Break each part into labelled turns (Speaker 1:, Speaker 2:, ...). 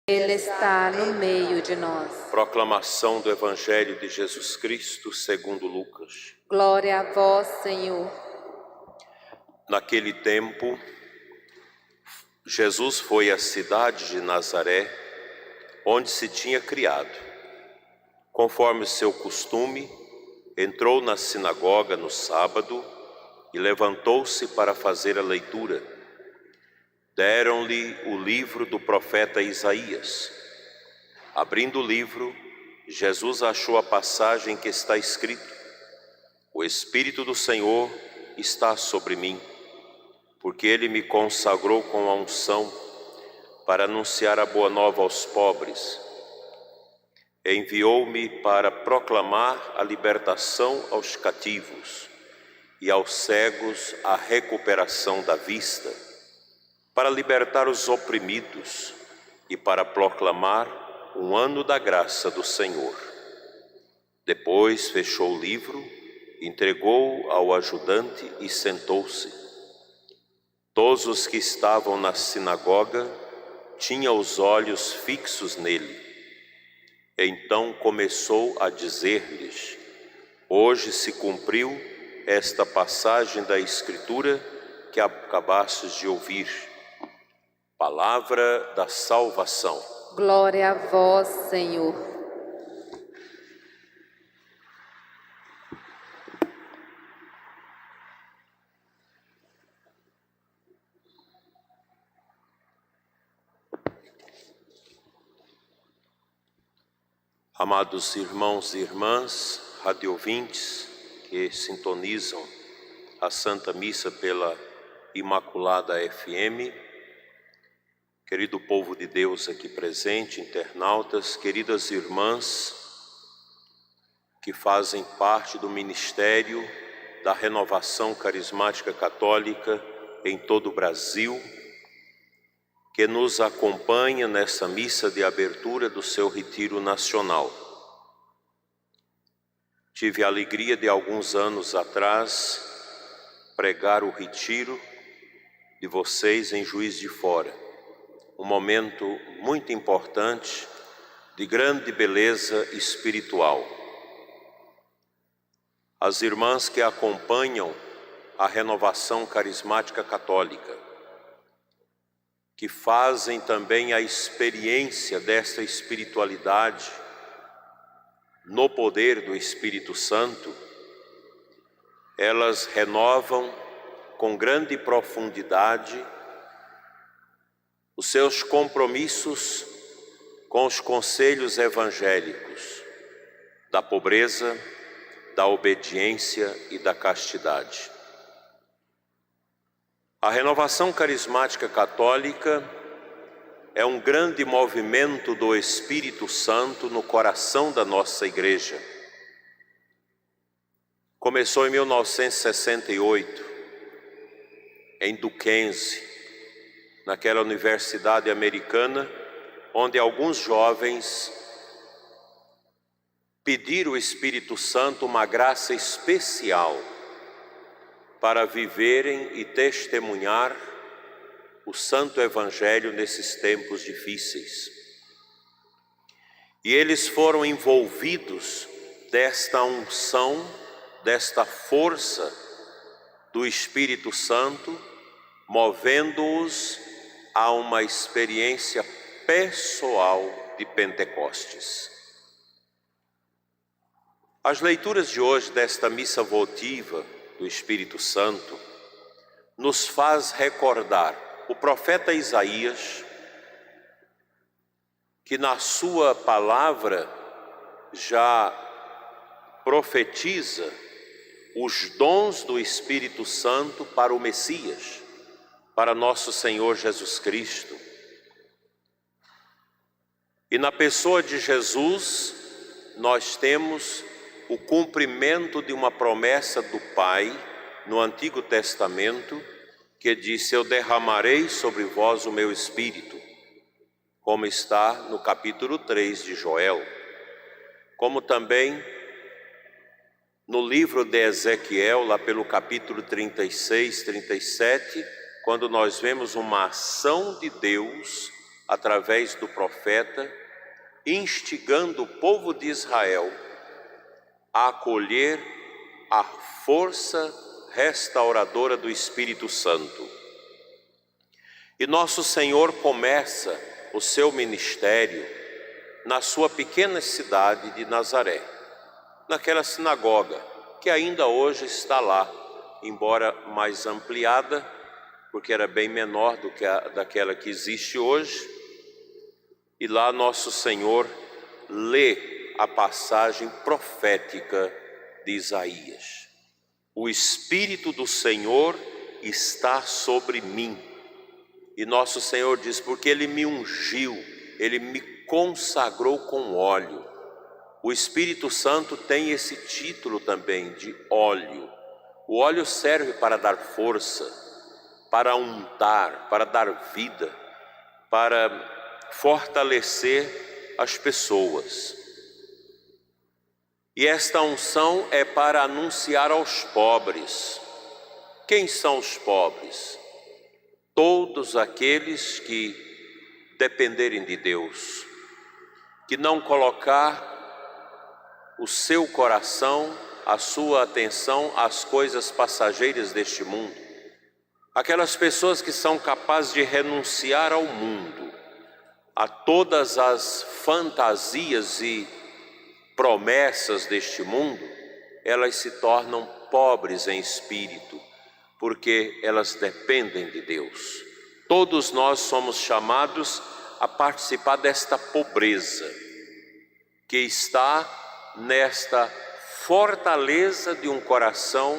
Speaker 1: Ele está no meio de nós.
Speaker 2: Proclamação do Evangelho de Jesus Cristo segundo Lucas.
Speaker 1: Glória a vós, Senhor.
Speaker 2: Naquele tempo, Jesus foi à cidade de Nazaré, onde se tinha criado. Conforme o seu costume, entrou na sinagoga no sábado e levantou-se para fazer a leitura. Deram-lhe o livro do profeta Isaías. Abrindo o livro, Jesus achou a passagem que está escrito: O Espírito do Senhor está sobre mim, porque Ele me consagrou com a unção para anunciar a boa nova aos pobres. Enviou-me para proclamar a libertação aos cativos e aos cegos a recuperação da vista, para libertar os oprimidos e para proclamar um ano da graça do Senhor. Depois fechou o livro, entregou-o ao ajudante e sentou-se. Todos os que estavam na sinagoga tinham os olhos fixos nele. Então começou a dizer-lhes: Hoje se cumpriu esta passagem da Escritura que acabastes de ouvir. Palavra da salvação.
Speaker 1: Glória a vós, Senhor.
Speaker 2: Amados irmãos e irmãs, radiovintes que sintonizam a Santa Missa pela Imaculada FM, querido povo de Deus aqui presente, internautas, queridas irmãs que fazem parte do ministério da Renovação Carismática Católica em todo o Brasil, que nos acompanha nessa missa de abertura do seu retiro nacional. Tive a alegria de alguns anos atrás pregar o retiro de vocês em Juiz de Fora, um momento muito importante de grande beleza espiritual. As irmãs que acompanham a Renovação Carismática Católica, que fazem também a experiência desta espiritualidade no poder do Espírito Santo, elas renovam com grande profundidade os seus compromissos com os conselhos evangélicos da pobreza, da obediência e da castidade. A Renovação Carismática Católica é um grande movimento do Espírito Santo no coração da nossa Igreja. Começou em 1968, em Duquesne, naquela universidade americana, onde alguns jovens pediram ao Espírito Santo uma graça especial para viverem e testemunhar o Santo Evangelho nesses tempos difíceis. E eles foram envolvidos desta unção, desta força do Espírito Santo, movendo-os a uma experiência pessoal de Pentecostes. As leituras de hoje desta missa votiva do Espírito Santo nos faz recordar o profeta Isaías, que na sua palavra já profetiza os dons do Espírito Santo para o Messias, para nosso Senhor Jesus Cristo. E na pessoa de Jesus nós temos o cumprimento de uma promessa do Pai no Antigo Testamento, que disse: Eu derramarei sobre vós o meu Espírito, como está no capítulo 3 de Joel, como também no livro de Ezequiel, lá pelo capítulo 36, 37, quando nós vemos uma ação de Deus através do profeta, instigando o povo de Israel a acolher a força restauradora do Espírito Santo. E nosso Senhor começa o seu ministério na sua pequena cidade de Nazaré, naquela sinagoga que ainda hoje está lá, embora mais ampliada, porque era bem menor do que daquela que existe hoje. E lá nosso Senhor lê a passagem profética de Isaías. O Espírito do Senhor está sobre mim. E nosso Senhor diz, porque Ele me ungiu, Ele me consagrou com óleo. O Espírito Santo tem esse título também de óleo. O óleo serve para dar força, para untar, para dar vida, para fortalecer as pessoas. E esta unção é para anunciar aos pobres. Quem são os pobres? Todos aqueles que dependerem de Deus, que não colocar o seu coração, a sua atenção às coisas passageiras deste mundo. Aquelas pessoas que são capazes de renunciar ao mundo, a todas as fantasias e promessas deste mundo, elas se tornam pobres em espírito, porque elas dependem de Deus. Todos nós somos chamados a participar desta pobreza, que está nesta fortaleza de um coração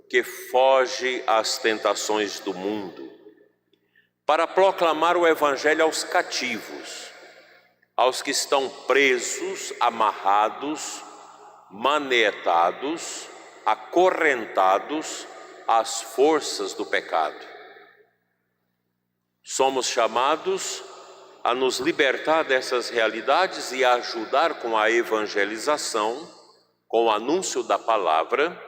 Speaker 2: que foge às tentações do mundo, para proclamar o Evangelho aos cativos, aos que estão presos, amarrados, manietados, acorrentados às forças do pecado. Somos chamados a nos libertar dessas realidades e a ajudar com a evangelização, com o anúncio da palavra,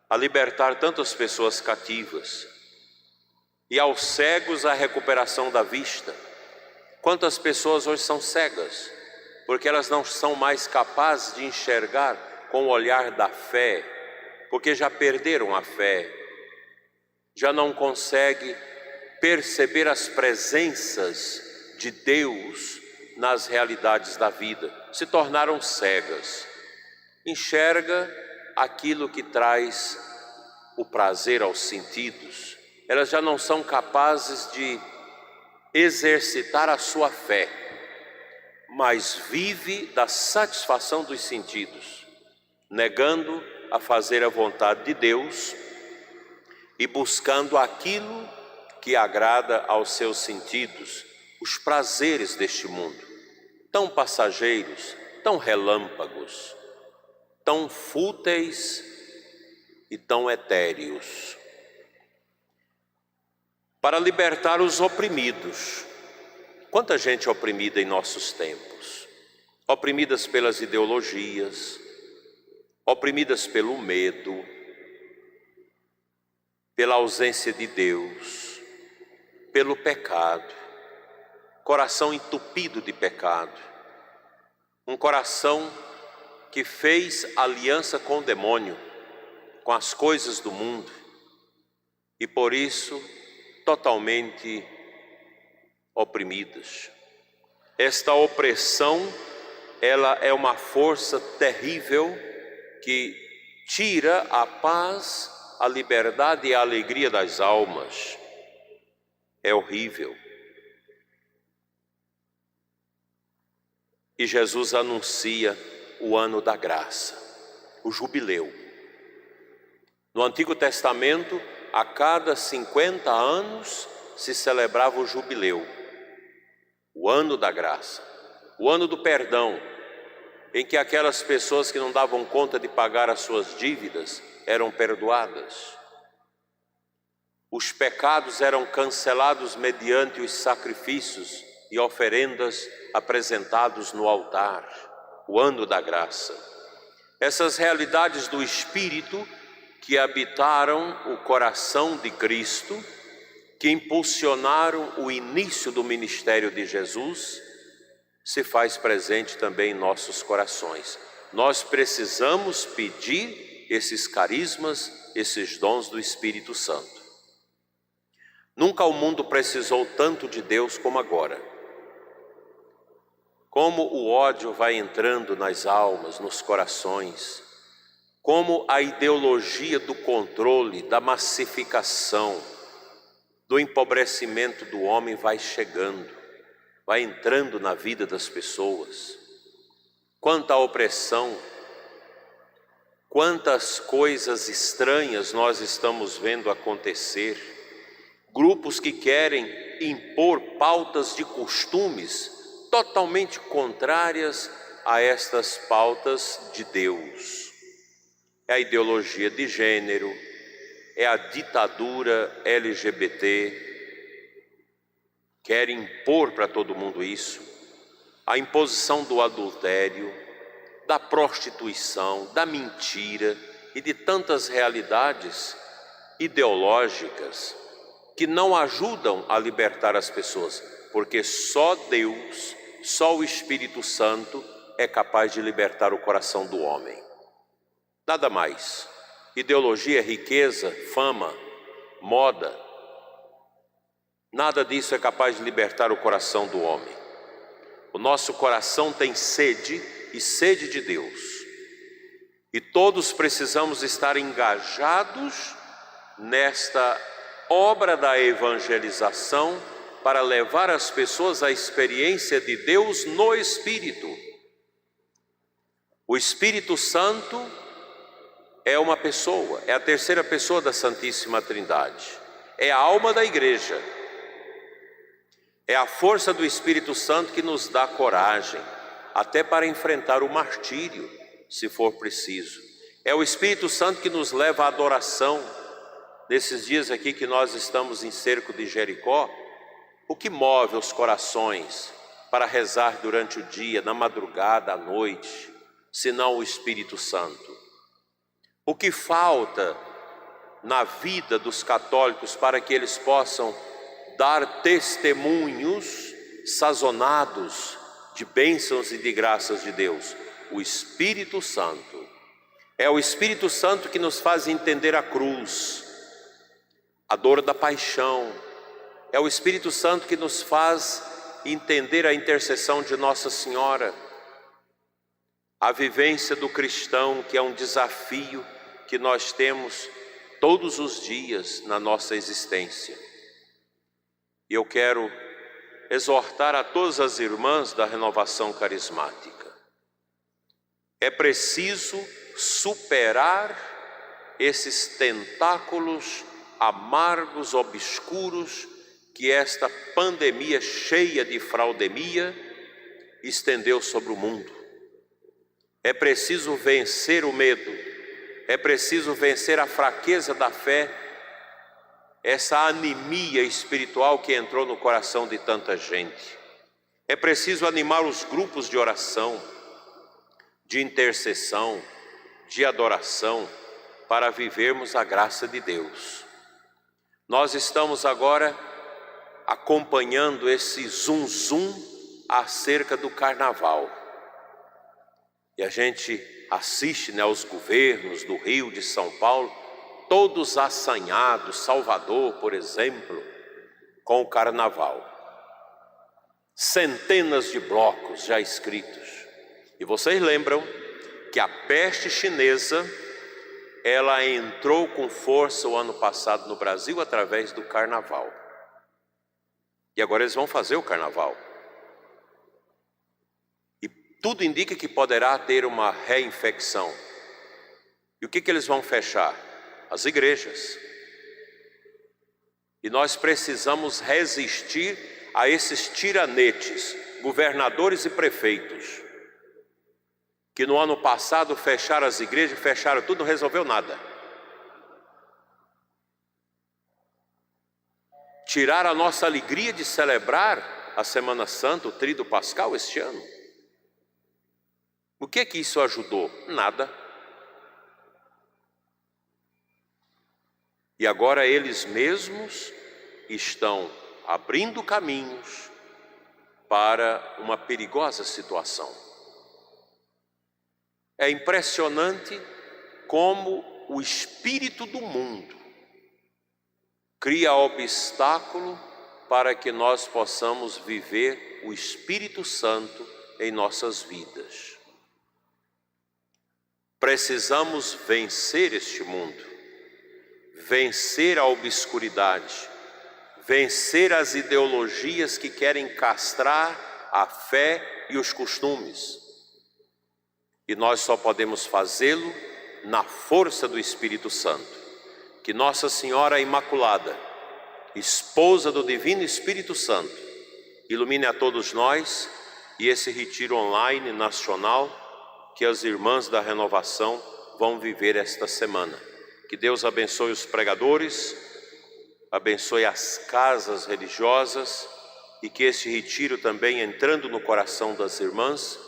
Speaker 2: a libertar tantas pessoas cativas. E aos cegos a recuperação da vista. Quantas pessoas hoje são cegas, porque elas não são mais capazes de enxergar com o olhar da fé, porque já perderam a fé, já não conseguem perceber as presenças de Deus nas realidades da vida, se tornaram cegas. Enxerga aquilo que traz o prazer aos sentidos. Elas já não são capazes de exercitar a sua fé, mas vive da satisfação dos sentidos, negando a fazer a vontade de Deus e buscando aquilo que agrada aos seus sentidos, os prazeres deste mundo, tão passageiros, tão relâmpagos, tão fúteis e tão etéreos. Para libertar os oprimidos. Quanta gente oprimida em nossos tempos, oprimidas pelas ideologias, oprimidas pelo medo, pela ausência de Deus, pelo pecado. Coração entupido de pecado, um coração que fez aliança com o demônio, com as coisas do mundo, e por isso totalmente oprimidas. Esta opressão, ela é uma força terrível que tira a paz, a liberdade e a alegria das almas. É horrível. E Jesus anuncia o ano da graça, o jubileu. No Antigo Testamento, a cada 50 anos se celebrava o jubileu, o ano da graça, o ano do perdão, em que aquelas pessoas que não davam conta de pagar as suas dívidas eram perdoadas. Os pecados eram cancelados mediante os sacrifícios e oferendas apresentados no altar, o ano da graça. Essas realidades do Espírito que habitaram o coração de Cristo que impulsionaram o início do ministério de Jesus, se faz presente também em nossos corações. Nós precisamos pedir esses carismas, esses dons do Espírito Santo. Nunca o mundo precisou tanto de Deus como agora. Como o ódio vai entrando nas almas, nos corações, como a ideologia do controle, da massificação, do empobrecimento do homem vai chegando, vai entrando na vida das pessoas. Quanta opressão, quantas coisas estranhas nós estamos vendo acontecer. Grupos que querem impor pautas de costumes totalmente contrárias a estas pautas de Deus. É a ideologia de gênero, é a ditadura LGBT, quer impor para todo mundo isso, a imposição do adultério, da prostituição, da mentira e de tantas realidades ideológicas que não ajudam a libertar as pessoas, porque só Deus, só o Espírito Santo é capaz de libertar o coração do homem. Nada mais. Ideologia, riqueza, fama, moda, nada disso é capaz de libertar o coração do homem. O nosso coração tem sede e sede de Deus. E todos precisamos estar engajados nesta obra da evangelização para levar as pessoas à experiência de Deus no Espírito. O Espírito Santo é uma pessoa, é a terceira pessoa da Santíssima Trindade, é a alma da igreja, é a força do Espírito Santo que nos dá coragem, até para enfrentar o martírio, se for preciso. É o Espírito Santo que nos leva à adoração. Nesses dias aqui que nós estamos em cerco de Jericó, o que move os corações para rezar durante o dia, na madrugada, à noite, senão o Espírito Santo? O que falta na vida dos católicos para que eles possam dar testemunhos sazonados de bênçãos e de graças de Deus? O Espírito Santo. É o Espírito Santo que nos faz entender a cruz, a dor da paixão. É o Espírito Santo que nos faz entender a intercessão de Nossa Senhora, a vivência do cristão, que é um desafio que nós temos todos os dias na nossa existência. E eu quero exortar a todas as irmãs da renovação carismática. É preciso superar esses tentáculos amargos, obscuros, que esta pandemia cheia de fraudemia estendeu sobre o mundo. É preciso vencer o medo, é preciso vencer a fraqueza da fé, essa anemia espiritual que entrou no coração de tanta gente. É preciso animar os grupos de oração, de intercessão, de adoração, para vivermos a graça de Deus. Nós estamos agora acompanhando esse zum acerca do carnaval. E a gente assiste, né, aos governos do Rio, de São Paulo, todos assanhados, Salvador, por exemplo, com o carnaval. Centenas de blocos já escritos. E vocês lembram que a peste chinesa, ela entrou com força o ano passado no Brasil através do carnaval. E agora eles vão fazer o carnaval. E tudo indica que poderá ter uma reinfecção. E o que eles vão fechar? As igrejas. E nós precisamos resistir a esses tiranetes, governadores e prefeitos, que no ano passado fecharam as igrejas, fecharam tudo, não resolveu nada. Tiraram a nossa alegria de celebrar a Semana Santa, o Tríduo Pascal este ano. O que isso ajudou? Nada. E agora eles mesmos estão abrindo caminhos para uma perigosa situação. É impressionante como o espírito do mundo cria obstáculo para que nós possamos viver o Espírito Santo em nossas vidas. Precisamos vencer este mundo, vencer a obscuridade, vencer as ideologias que querem castrar a fé e os costumes. E nós só podemos fazê-lo na força do Espírito Santo. Que Nossa Senhora Imaculada, esposa do Divino Espírito Santo, ilumine a todos nós e esse retiro online nacional que as irmãs da renovação vão viver esta semana. Que Deus abençoe os pregadores, abençoe as casas religiosas e que este retiro também, entrando no coração das irmãs,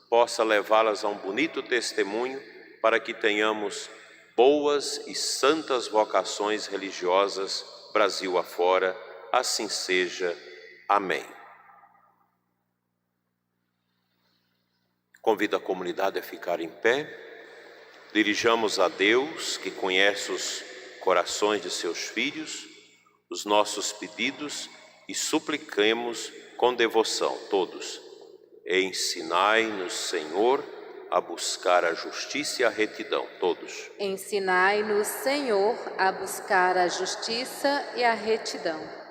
Speaker 2: possa levá-las a um bonito testemunho para que tenhamos boas e santas vocações religiosas Brasil afora. Assim seja. Amém. Convido a comunidade a ficar em pé. Dirijamos a Deus, que conhece os corações de seus filhos, os nossos pedidos e supliquemos com devoção, todos. Ensinai-nos, Senhor, a buscar a justiça e a retidão, todos.
Speaker 1: Ensinai-nos, Senhor, a buscar a justiça e a retidão.